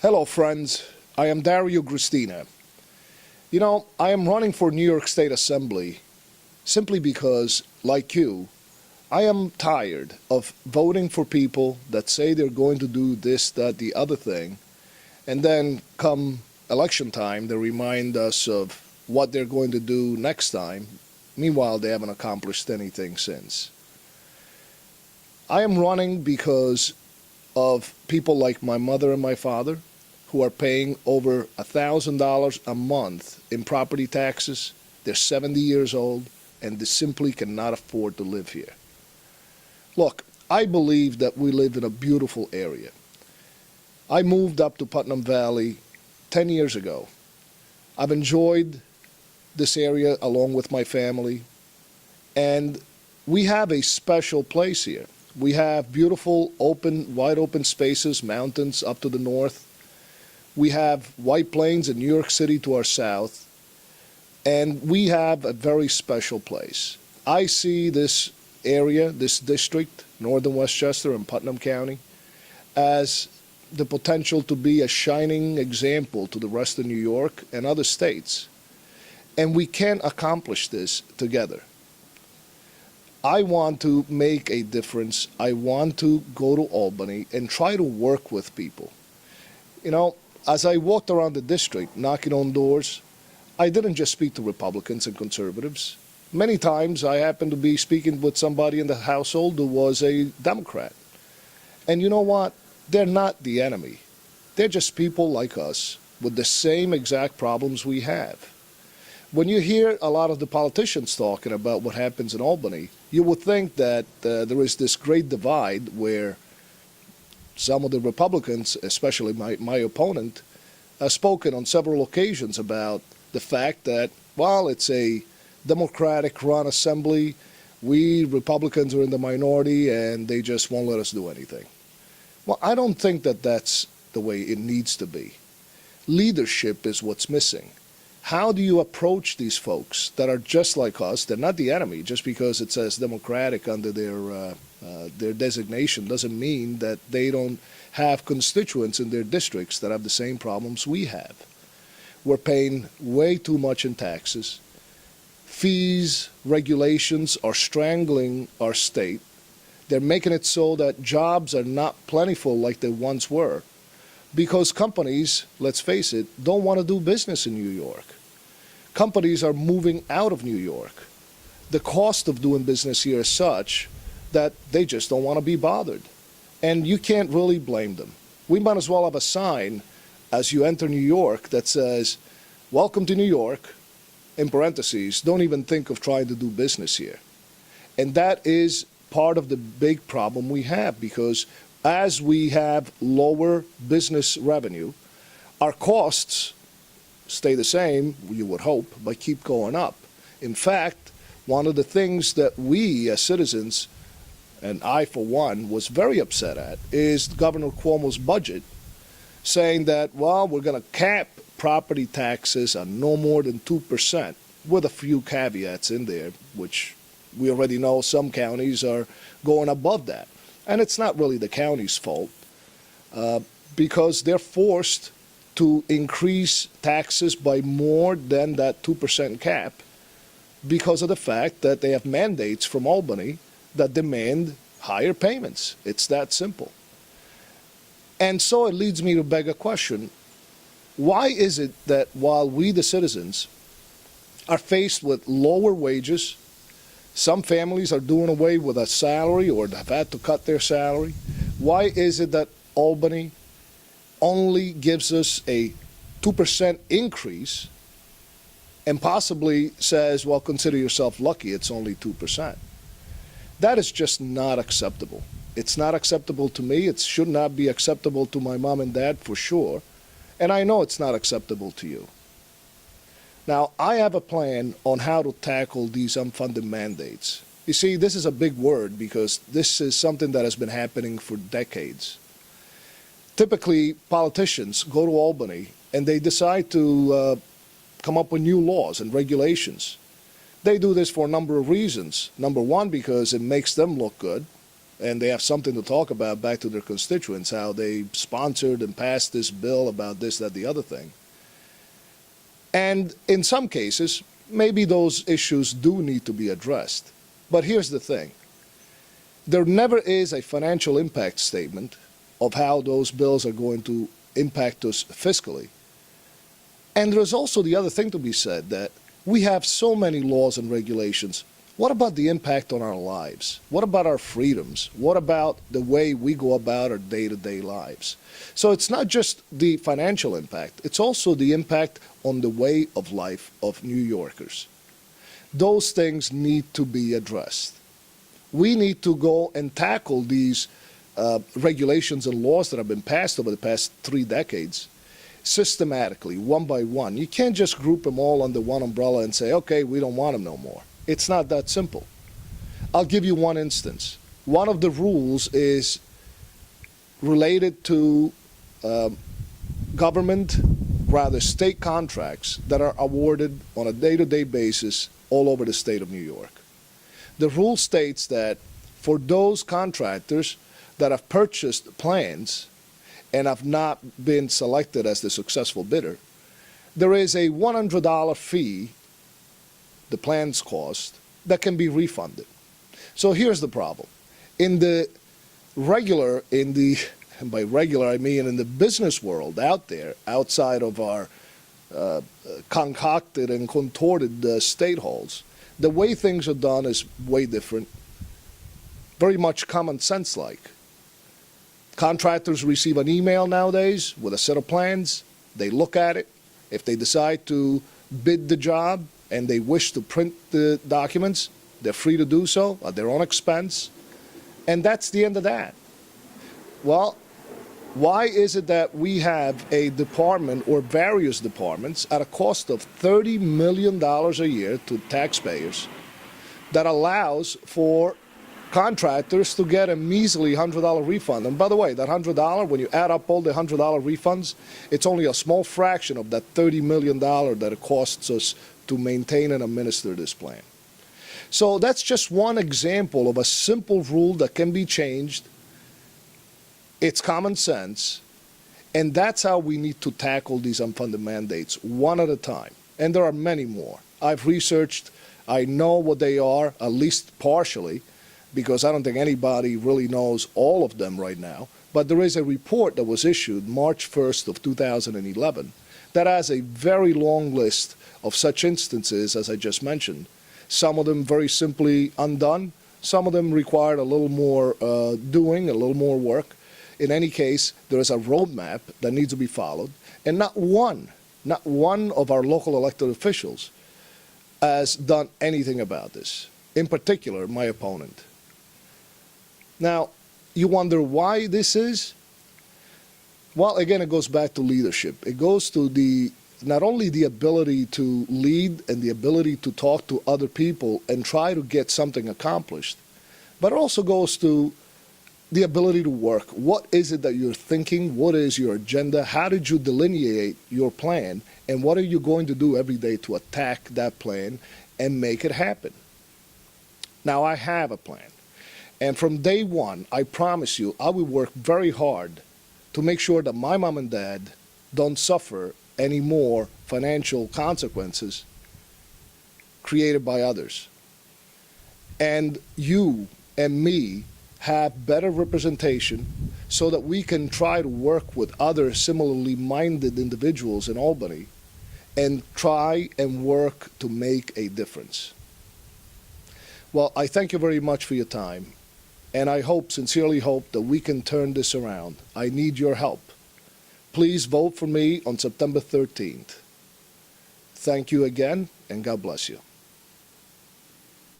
Hello, friends. I am Dario Gristina. You know, I am running for New York State Assembly simply because, like you, I am tired of voting for people that say they're going to do this, that, the other thing, and then come election time, they remind us of what they're going to do next time. Meanwhile, they haven't accomplished anything since. I am running because of people like my mother and my father, who are paying over $1,000 a month in property taxes. They're 70 years old, and they simply cannot afford to live here. Look, I believe that we live in a beautiful area. I moved up to Putnam Valley 10 years ago. I've enjoyed this area along with my family, and we have a special place here. We have beautiful, open, wide open spaces, mountains up to the north. We have White Plains in New York City to our south, and we have a very special place. I see this area, this district, northern Westchester and Putnam County, as the potential to be a shining example to the rest of New York and other states. And we can accomplish this together. I want to make a difference. I want to go to Albany and try to work with people. You know, as I walked around the district, knocking on doors, I didn't just speak to Republicans and conservatives. Many times I happened to be speaking with somebody in the household who was a Democrat. And you know what? They're not the enemy. They're just people like us with the same exact problems we have. When you hear a lot of the politicians talking about what happens in Albany, you would think that there is this great divide where some of the Republicans, especially my opponent, has spoken on several occasions about the fact that, well, it's a Democratic-run assembly, we Republicans are in the minority, and they just won't let us do anything. Well, I don't think that that's the way it needs to be. Leadership is what's missing. How do you approach these folks that are just like us? They're not the enemy. Just because it says Democratic under their designation doesn't mean that they don't have constituents in their districts that have the same problems we have. We're paying way too much in taxes. Fees, regulations are strangling our state. They're making it so that jobs are not plentiful like they once were, because companies, let's face it, don't want to do business in New York. Companies are moving out of New York. The cost of doing business here is such that they just don't want to be bothered. And you can't really blame them. We might as well have a sign as you enter New York that says, "Welcome to New York," in parentheses, "Don't even think of trying to do business here." And that is part of the big problem we have, because as we have lower business revenue, our costs stay the same, you would hope, but keep going up. In fact, one of the things that we as citizens, and I for one, was very upset at, is Governor Cuomo's budget, saying that, well, we're going to cap property taxes at no more than 2%, with a few caveats in there, which we already know some counties are going above that. And it's not really the county's fault, because they're forced to increase taxes by more than that 2% cap because of the fact that they have mandates from Albany that demand higher payments. It's that simple. And so it leads me to beg a question. Why is it that while we, the citizens, are faced with lower wages, some families are doing away with a salary or have had to cut their salary, why is it that Albany only gives us a 2% increase and possibly says, well, consider yourself lucky, it's only 2%? That is just not acceptable. It's not acceptable to me. It should not be acceptable to my mom and dad for sure. And I know it's not acceptable to you. Now, I have a plan on how to tackle these unfunded mandates. You see, this is a big word because this is something that has been happening for decades. Typically, politicians go to Albany and they decide to come up with new laws and regulations. They do this for a number of reasons. Number one, because it makes them look good. and they have something to talk about back to their constituents, how they sponsored and passed this bill about this, that, the other thing. And in some cases, maybe those issues do need to be addressed. But here's the thing. There never is a financial impact statement of how those bills are going to impact us fiscally. And there's also the other thing to be said, that we have so many laws and regulations. What about the impact on our lives? What about our freedoms? What about the way we go about our day-to-day lives? So it's not just the financial impact, it's also the impact on the way of life of New Yorkers. Those things need to be addressed. We need to go and tackle these regulations and laws that have been passed over the past 3 decades systematically, one by one. You can't just group them all under one umbrella and say, okay, we don't want them no more. It's not that simple. I'll give you one instance. One of the rules is related to state contracts that are awarded on a day-to-day basis all over the state of New York. The rule states that for those contractors that have purchased plans and have not been selected as the successful bidder, there is a $100 fee, the plan's cost, that can be refunded. So here's the problem. And by regular I mean in the business world out there, outside of our concocted and contorted state halls, the way things are done is way different, very much common sense like. Contractors receive an email nowadays with a set of plans. They look at it. If they decide to bid the job and they wish to print the documents, they're free to do so at their own expense. And that's the end of that. Well, why is it that we have a department or various departments at a cost of $30 million a year to taxpayers that allows for contractors to get a measly $100 refund? And by the way, that $100, when you add up all the $100 refunds, it's only a small fraction of that $30 million that it costs us to maintain and administer this plan. So that's just one example of a simple rule that can be changed. It's common sense, and that's how we need to tackle these unfunded mandates, one at a time. And there are many more. I've researched, I know what they are, at least partially, because I don't think anybody really knows all of them right now. But there is a report that was issued March 1st of 2011 that has a very long list of such instances as I just mentioned. Some of them very simply undone. Some of them required a little more doing, a little more work. In any case, there is a roadmap that needs to be followed, and not one of our local elected officials has done anything about this, in particular, my opponent. Now, you wonder why this is? Well, again, it goes back to leadership. It goes to not only the ability to lead and the ability to talk to other people and try to get something accomplished, but it also goes to the ability to work. What is it that you're thinking? What is your agenda? How did you delineate your plan? And what are you going to do every day to attack that plan and make it happen? Now, I have a plan. And from day one, I promise you, I will work very hard to make sure that my mom and dad don't suffer any more financial consequences created by others. And you and me have better representation so that we can try to work with other similarly minded individuals in Albany and try and work to make a difference. Well, I thank you very much for your time, and I sincerely hope that we can turn this around. I need your help. Please vote for me on September 13th. Thank you again, and God bless you.